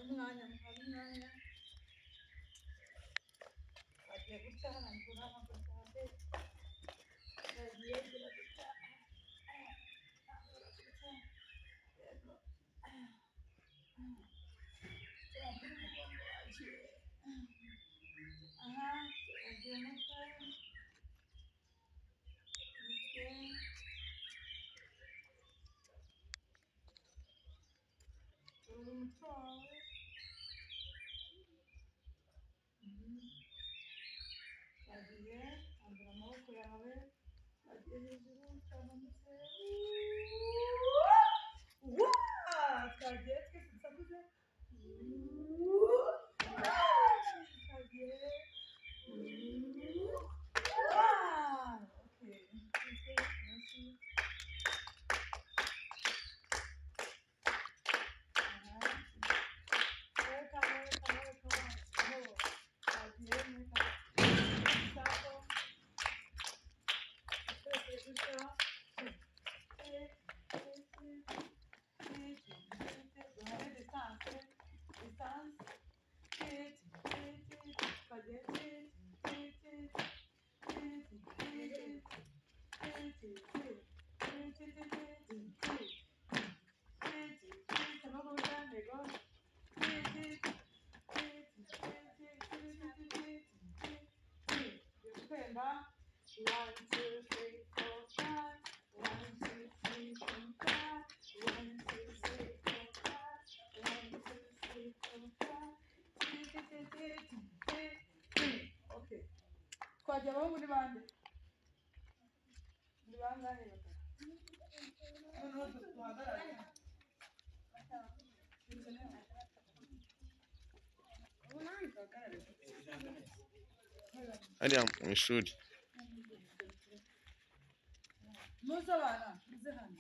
umwanya agiye guca hano mbona amagambo yagiye agira guca agiye ambura amaboko yawe agiye hejuru cyangwa twagiye twese dusakuze twagiye twajya abo muri bande muri bangahe noneho duhagarare hariya mu ishuri muze abana muze hano